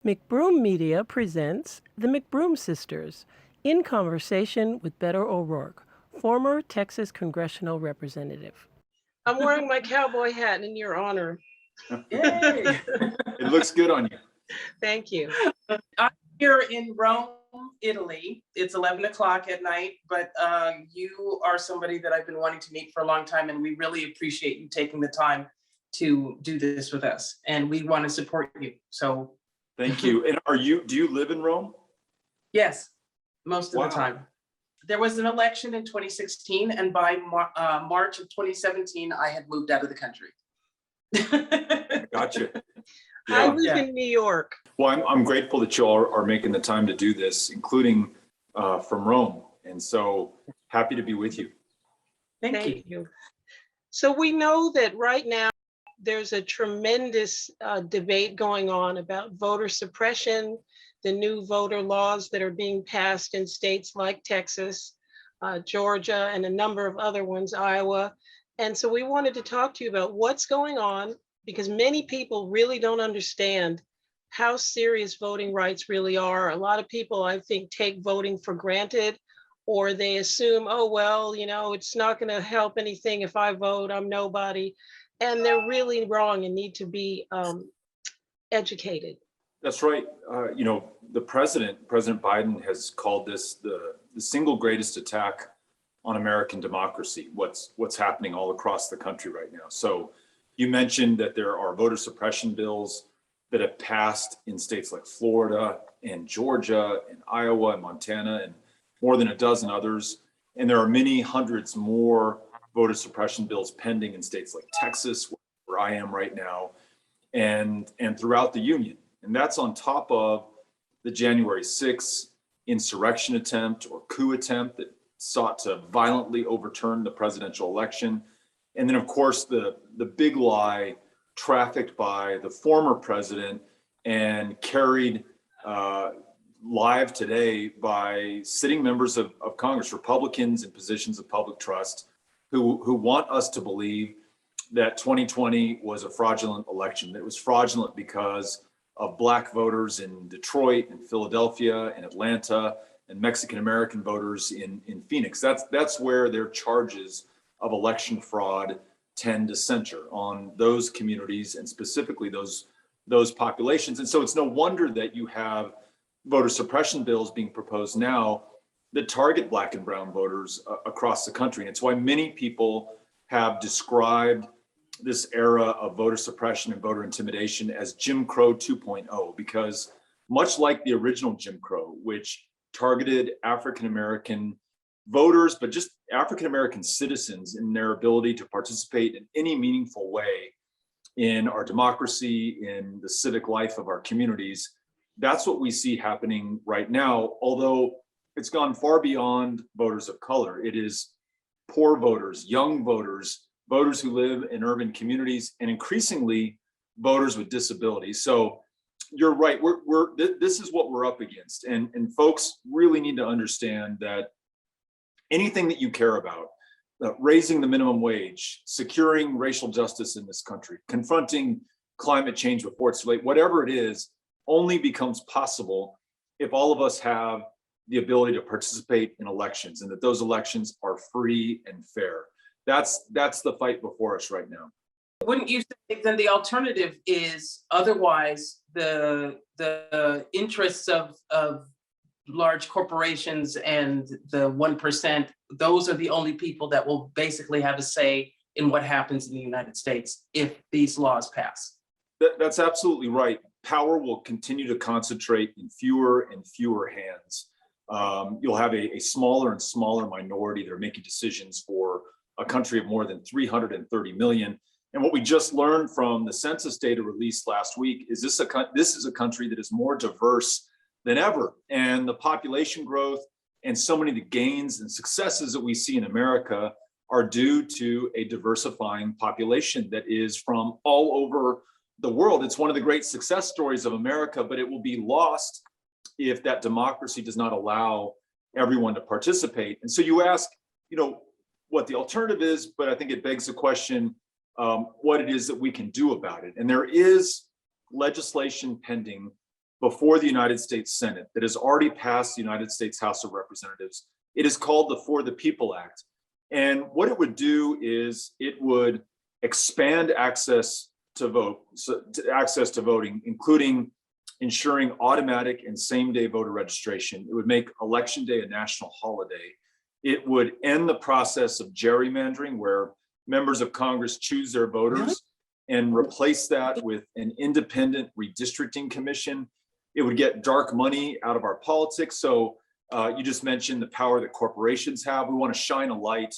McBroom Media presents the McBroom Sisters in conversation with Beto O'Rourke, former Texas Congressional representative. I'm wearing my cowboy hat in your honor. Yay! It looks good on you. Thank you. I'm here in Rome, Italy. It's 11 o'clock at night, but you are somebody that I've been wanting to meet for a long time, and we really appreciate you taking the time to do this with us, and we want to support you. So Thank you. And do you live in Rome? yes, most of Wow. the time. There was an election in 2016, and by March of 2017, I had moved out of the country. Gotcha. I Yeah. live in New York. Well, I'm grateful that you all are making the time to do this, including from Rome. And so happy to be with you. Thank you. So we know that right now there's a tremendous debate going on about voter suppression, the new voter laws that are being passed in states like Texas, Georgia, and a number of other ones, Iowa. And so we wanted to talk to you about what's going on, because many people really don't understand how serious voting rights really are. A lot of people, I think, take voting for granted, or they assume, oh, well, it's not going to help anything if I vote, I'm nobody. And they're really wrong and need to be educated. That's right. The President Biden has called this the single greatest attack on American democracy, what's happening all across the country right now. So you mentioned that there are voter suppression bills that have passed in states like Florida and Georgia and Iowa and Montana and more than a dozen others. And there are many hundreds more voter suppression bills pending in states like Texas, where I am right now, and throughout the union. And that's on top of the January 6th insurrection attempt or coup attempt that sought to violently overturn the presidential election. And then, of course, the big lie trafficked by the former president and carried live today by sitting members of Congress, Republicans in positions of public trust, who want us to believe that 2020 was a fraudulent election. That it was fraudulent because of Black voters in Detroit and Philadelphia and Atlanta and Mexican-American voters in Phoenix. That's where their charges of election fraud tend to center, on those communities and specifically those populations. And so it's no wonder that you have voter suppression bills being proposed now that target Black and brown voters across the country. And it's why many people have described this era of voter suppression and voter intimidation as Jim Crow 2.0, because much like the original Jim Crow, which targeted African-American voters, but just African-American citizens in their ability to participate in any meaningful way in our democracy, in the civic life of our communities, that's what we see happening right now, although it's gone far beyond voters of color. It is poor voters, young voters, voters who live in urban communities, and increasingly voters with disabilities. So you're right, this is what we're up against. And folks really need to understand that anything that you care about, raising the minimum wage, securing racial justice in this country, confronting climate change before it's too late, whatever it is, only becomes possible if all of us have the ability to participate in elections, and that those elections are free and fair. That's the fight before us right now. Wouldn't you say then the alternative is otherwise the interests of large corporations and the 1%, those are the only people that will basically have a say in what happens in the United States if these laws pass? That's absolutely right. Power will continue to concentrate in fewer and fewer hands. You'll have a smaller and smaller minority that are making decisions for a country of more than 330 million. And what we just learned from the census data released last week is this is a country that is more diverse than ever. And the population growth and so many of the gains and successes that we see in America are due to a diversifying population that is from all over the world. It's one of the great success stories of America, but it will be lost if that democracy does not allow everyone to participate. And so you ask, what the alternative is, but I think it begs the question, what it is that we can do about it. And there is legislation pending before the United States Senate that has already passed the United States House of Representatives. It is called the For the People Act. And what it would do is it would expand access to voting, including ensuring automatic and same-day voter registration. It would make Election Day a national holiday. It would end the process of gerrymandering, where members of Congress choose their voters, and replace that with an independent redistricting commission. It would get dark money out of our politics. So you just mentioned the power that corporations have. We want to shine a light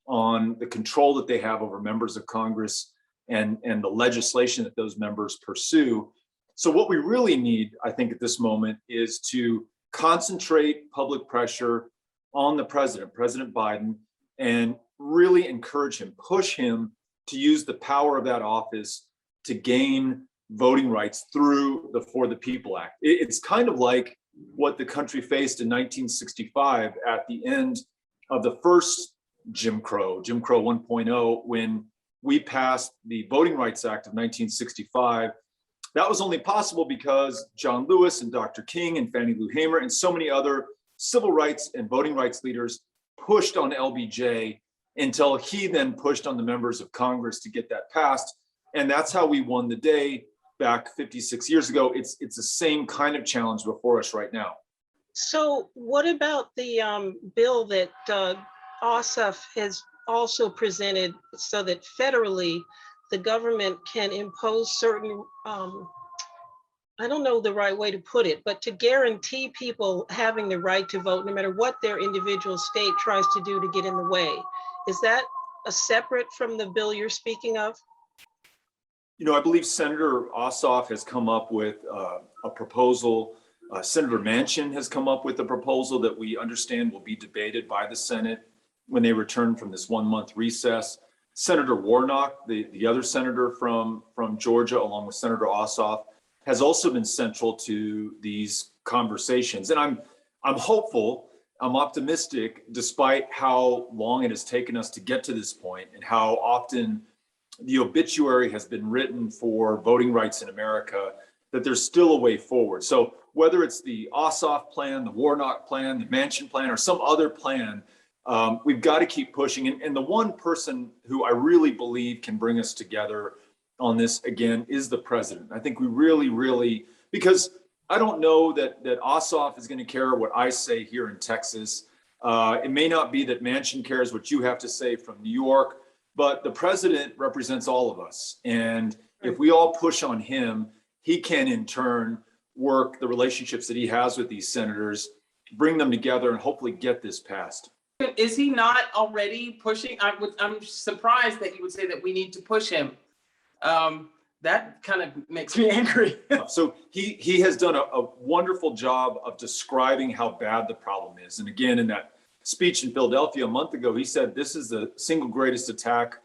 on the control that they have over members of Congress and the legislation that those members pursue. So what we really need, I think, at this moment is to concentrate public pressure on the president, President Biden, and really encourage him, push him to use the power of that office to gain voting rights through the For the People Act. It's kind of like what the country faced in 1965 at the end of the first Jim Crow 1.0, when we passed the Voting Rights Act of 1965. That was only possible because John Lewis and Dr. King and Fanny Lou Hamer and so many other civil rights and voting rights leaders pushed on LBJ until he then pushed on the members of Congress to get that passed. And that's how we won the day back 56 years ago. It's the same kind of challenge before us right now. So what about the bill that Ossoff has also presented, so that federally the government can impose certain, I don't know the right way to put it, but to guarantee people having the right to vote, no matter what their individual state tries to do to get in the way? Is that a separate from the bill you're speaking of? You know, I believe Senator Ossoff has come up with a proposal. Senator Manchin has come up with a proposal that we understand will be debated by the Senate when they return from this 1-month recess. Senator Warnock, the other senator from Georgia, along with Senator Ossoff, has also been central to these conversations. And I'm hopeful, I'm optimistic, despite how long it has taken us to get to this point and how often the obituary has been written for voting rights in America, that there's still a way forward. So whether it's the Ossoff plan, the Warnock plan, the Manchin plan, or some other plan, we've got to keep pushing. And the one person who I really believe can bring us together on this again is the president. I think we really, because I don't know that Ossoff is going to care what I say here in Texas. It may not be that Manchin cares what you have to say from New York, but the president represents all of us. And if we all push on him, he can in turn work the relationships that he has with these senators, bring them together, and hopefully get this passed. Is he not already pushing? I'm surprised that you would say that we need to push him. That kind of makes me angry. So he has done a wonderful job of describing how bad the problem is. And again, in that speech in Philadelphia a month ago, he said this is the single greatest attack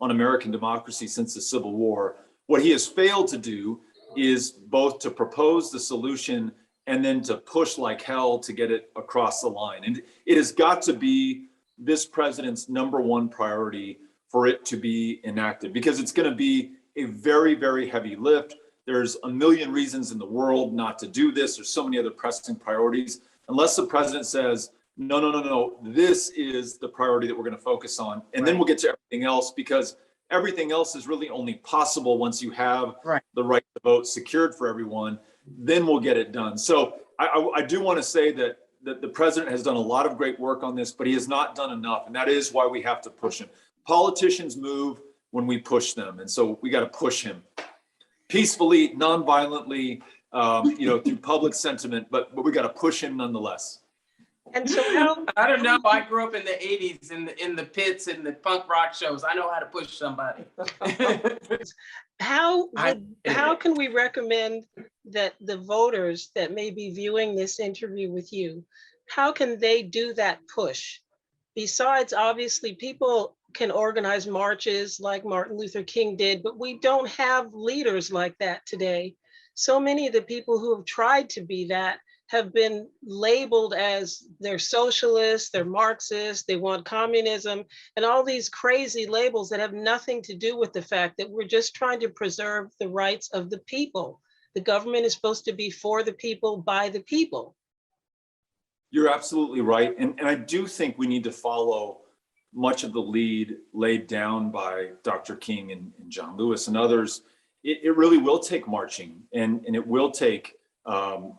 on American democracy since the Civil War. What he has failed to do is both to propose the solution and then to push like hell to get it across the line. And it has got to be this president's #1 priority for it to be enacted, because it's going to be a very heavy lift. There's a million reasons in the world not to do this. There's so many other pressing priorities. Unless the president says, no, this is the priority that we're going to focus on. And then we'll get to everything else, because everything else is really only possible once you have the right to vote secured for everyone. Then we'll get it done. So I do want to say that the president has done a lot of great work on this, but he has not done enough. And that is why we have to push him. Politicians move when we push them. And so we got to push him peacefully, non-violently, through public sentiment, but we got to push him nonetheless. And so how, I don't know. I grew up in the 80s in the pits and the punk rock shows. I know how to push somebody. how can we recommend that the voters that may be viewing this interview with you, how can they do that push? Besides, obviously, people can organize marches like Martin Luther King did, but we don't have leaders like that today. So many of the people who have tried to be that have been labeled as they're socialists, they're Marxists, they want communism, and all these crazy labels that have nothing to do with the fact that we're just trying to preserve the rights of the people. The government is supposed to be for the people, by the people. You're absolutely right. And I do think we need to follow much of the lead laid down by Dr. King and John Lewis and others. It really will take marching, and it will take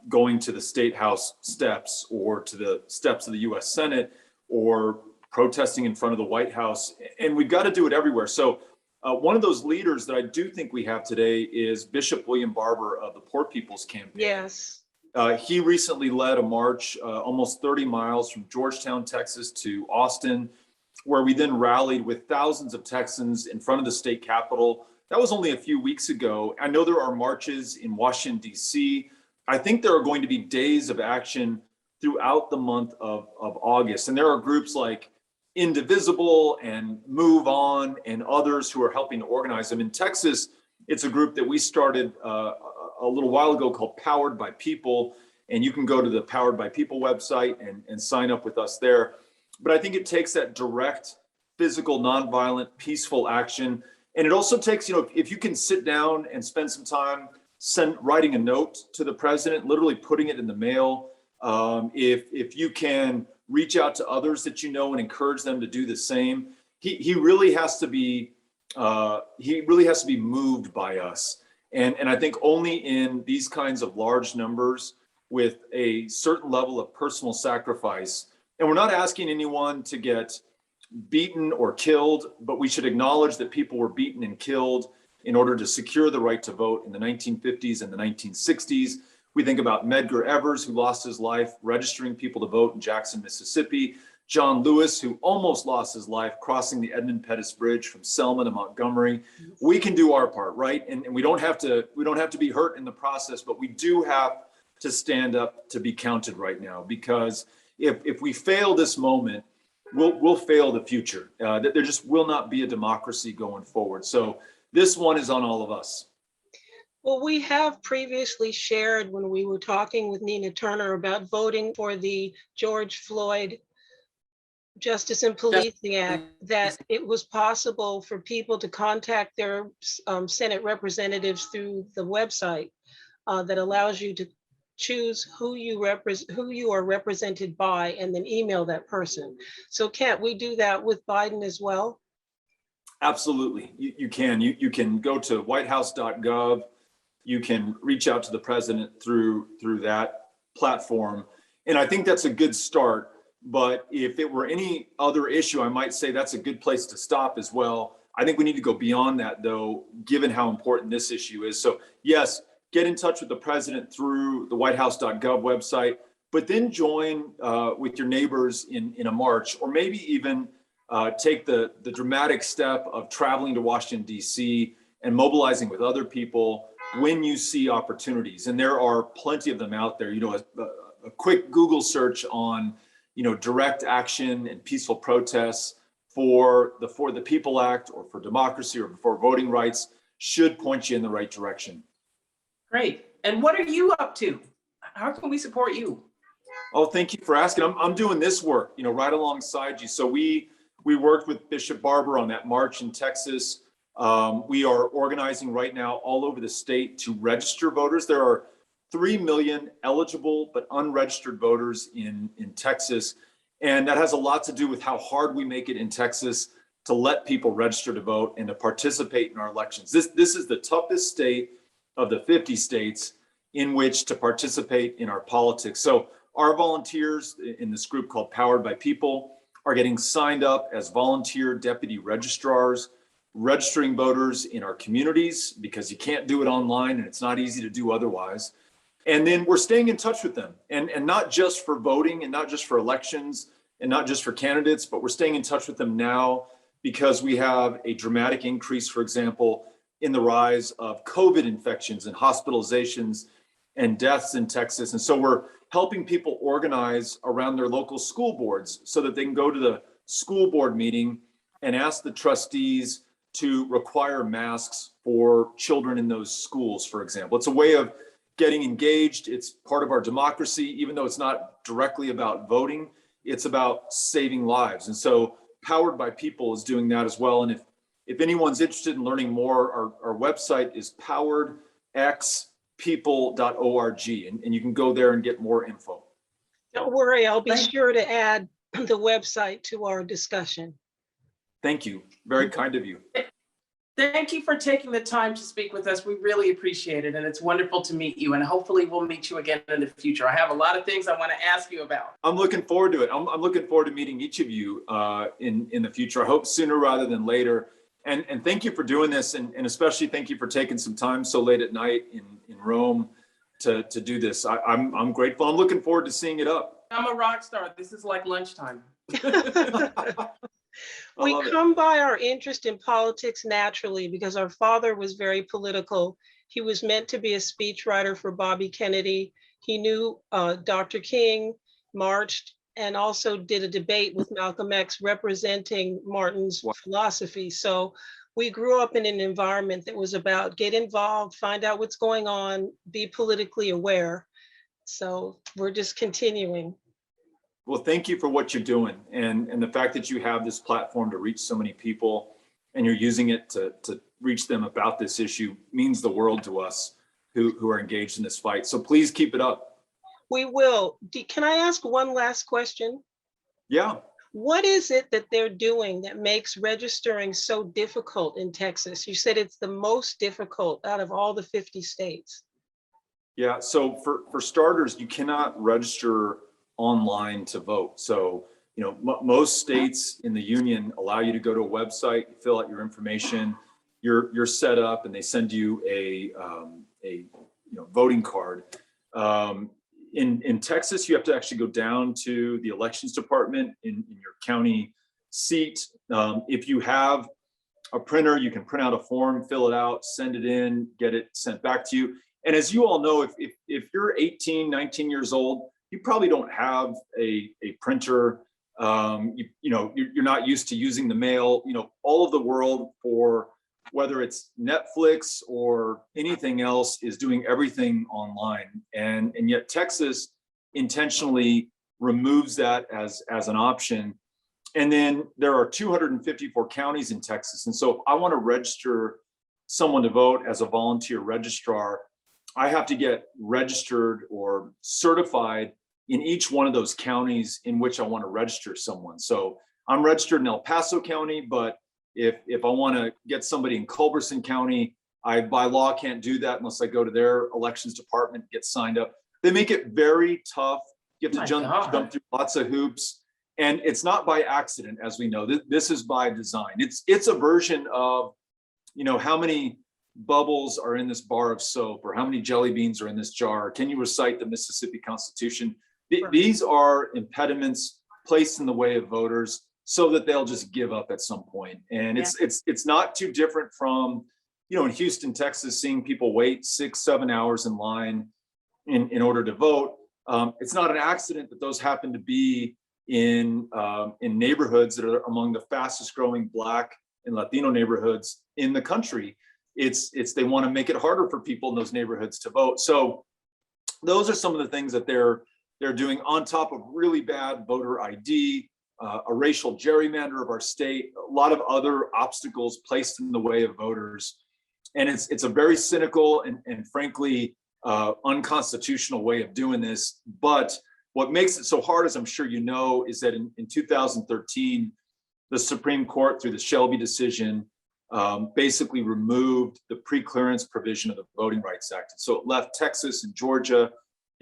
going to the State House steps or to the steps of the US Senate or protesting in front of the White House. And we've got to do it everywhere. So one of those leaders that I do think we have today is Bishop William Barber of the Poor People's Campaign. Yes. He recently led a march almost 30 miles from Georgetown, Texas to Austin, where we then rallied with thousands of Texans in front of the state capitol. That was only a few weeks ago. I know there are marches in Washington, D.C. I think there are going to be days of action throughout the month of August. And there are groups like Indivisible and Move On and others who are helping to organize them. In Texas, it's a group that we started a little while ago called Powered by People. And you can go to the Powered by People website and sign up with us there. But I think it takes that direct, physical, nonviolent, peaceful action. And it also takes, if you can sit down and spend some time writing a note to the president, literally putting it in the mail. If you can reach out to others that you know and encourage them to do the same, he really has to be moved by us. And I think only in these kinds of large numbers with a certain level of personal sacrifice, and we're not asking anyone to get beaten or killed, but we should acknowledge that people were beaten and killed in order to secure the right to vote in the 1950s and the 1960s. We think about Medgar Evers, who lost his life registering people to vote in Jackson, Mississippi. John Lewis, who almost lost his life crossing the Edmund Pettus Bridge from Selma to Montgomery. We can do our part, right? And we don't have to be hurt in the process, but we do have to stand up to be counted right now, because if we fail this moment, we'll fail the future. There just will not be a democracy going forward. So this one is on all of us. Well, we have previously shared when we were talking with Nina Turner about voting for the George Floyd Justice and Policing Act, that it was possible for people to contact their Senate representatives through the website that allows you to choose who you are represented by and then email that person. So can't we do that with Biden as well? Absolutely, you can. You can go to whitehouse.gov. You can reach out to the president through that platform. And I think that's a good start. But if it were any other issue, I might say that's a good place to stop as well. I think we need to go beyond that, though, given how important this issue is. So yes, get in touch with the president through the whitehouse.gov website, but then join with your neighbors in a march, or maybe even take the dramatic step of traveling to Washington, D.C. and mobilizing with other people when you see opportunities. And there are plenty of them out there. A quick Google search on direct action and peaceful protests for the People Act or for democracy or for voting rights should point you in the right direction. Great. And what are you up to? How can we support you? Oh, thank you for asking. I'm doing this work, right alongside you. So we worked with Bishop Barber on that march in Texas. We are organizing right now all over the state to register voters. There are 3 million eligible but unregistered voters in Texas. And that has a lot to do with how hard we make it in Texas to let people register to vote and to participate in our elections. This is the toughest state of the 50 states in which to participate in our politics. So our volunteers in this group called Powered by People are getting signed up as volunteer deputy registrars, registering voters in our communities, because you can't do it online and it's not easy to do otherwise. And then we're staying in touch with them, and not just for voting and not just for elections and not just for candidates, but we're staying in touch with them now because we have a dramatic increase, for example, in the rise of COVID infections and hospitalizations and deaths in Texas. And so we're helping people organize around their local school boards so that they can go to the school board meeting and ask the trustees to require masks for children in those schools, for example. It's a way of getting engaged. It's part of our democracy, even though it's not directly about voting, it's about saving lives. And so Powered by People is doing that as well. And if anyone's interested in learning more, our website is poweredxpl.org. youngpeople.org, and you can go there and get more info. Don't worry, I'll be Thank- sure to add the website to our discussion. Thank you. Very kind of you. Thank you for taking the time to speak with us. We really appreciate it. And it's wonderful to meet you. And hopefully we'll meet you again in the future. I have a lot of things I want to ask you about. I'm looking forward to it. I'm looking forward to meeting each of you in the future. I hope sooner rather than later. And thank you for doing this. And especially thank you for taking some time so late at night in Rome to do this. I'm grateful. I'm looking forward to seeing it up. I'm a rock star. This is like lunchtime. We love it. come by our interest in politics naturally because our father was very political. He was meant to be a speechwriter for Bobby Kennedy. He knew Dr. King, marched, and also did a debate with Malcolm X representing Martin's Wow. philosophy. So we grew up in an environment that was about get involved, find out what's going on, be politically aware. So we're just continuing. Well, thank you for what you're doing, and the fact that you have this platform to reach so many people, and you're using it to reach them about this issue means the world to us who are engaged in this fight. So please keep it up. We will. Can I ask one last question? Yeah. What is it that they're doing that makes registering so difficult in Texas? You said it's the most difficult out of all the 50 states. Yeah. So for starters, you cannot register online to vote. So, most states in the union allow you to go to a website, fill out your information, you're set up, and they send you a voting card. In Texas, you have to actually go down to the elections department in your county seat. If you have a printer, you can print out a form, fill it out, send it in, get it sent back to you. And as you all know, if you're 18, 19 years old, you probably don't have a printer. You're not used to using the mail. All of the world, for whether it's Netflix or anything else, is doing everything online. And yet Texas intentionally removes that as an option. And then there are 254 counties in Texas. And so if I want to register someone to vote as a volunteer registrar, I have to get registered or certified in each one of those counties in which I want to register someone. So I'm registered in El Paso County, but if I want to get somebody in Culberson County, I by law can't do that unless I go to their elections department, get signed up. They make it very tough. You have to jump through lots of hoops. And it's not by accident, as we know. This is by design. It's a version of, how many bubbles are in this bar of soap, or how many jelly beans are in this jar? Can you recite the Mississippi Constitution? These are impediments placed in the way of voters so that they'll just give up at some point. And it's not too different from, in Houston, Texas, seeing people wait 6-7 hours in line in order to vote. It's not an accident that those happen to be in neighborhoods that are among the fastest growing Black and Latino neighborhoods in the country. It's they want to make it harder for people in those neighborhoods to vote. So those are some of the things that they're doing, on top of really bad voter ID, a racial gerrymander of our state, a lot of other obstacles placed in the way of voters. And it's a very cynical and frankly, unconstitutional way of doing this. But what makes it so hard, as I'm sure you know, is that in 2013, the Supreme Court, through the Shelby decision, basically removed the pre-clearance provision of the Voting Rights Act. So it left Texas and Georgia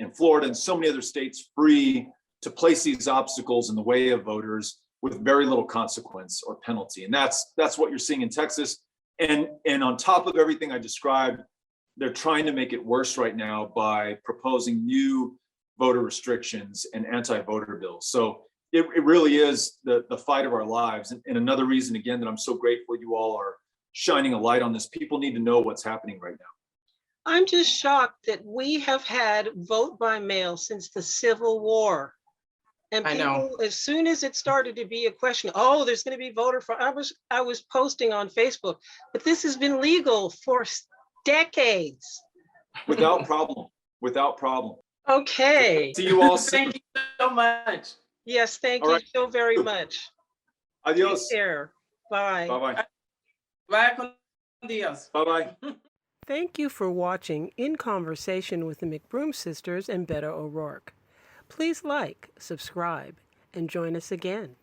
and Florida and so many other states free to place these obstacles in the way of voters with very little consequence or penalty. And that's what you're seeing in Texas. And on top of everything I described, they're trying to make it worse right now by proposing new voter restrictions and anti-voter bills. So it really is the fight of our lives. And another reason, again, that I'm so grateful you all are shining a light on this. People need to know what's happening right now. I'm just shocked that we have had vote by mail since the Civil War. And I know. people, as soon as it started to be a question, oh, there's going to be voter fraud. I was posting on Facebook, but this has been legal for decades. Without problem. Okay. See you all soon. Thank you so much. Yes, thank All you right. so very much. Adios. Take care. Bye. Bye-bye. Bye con Dios. Bye-bye. Thank you for watching In Conversation with the McBroom Sisters and Beto O'Rourke. Please like, subscribe, and join us again.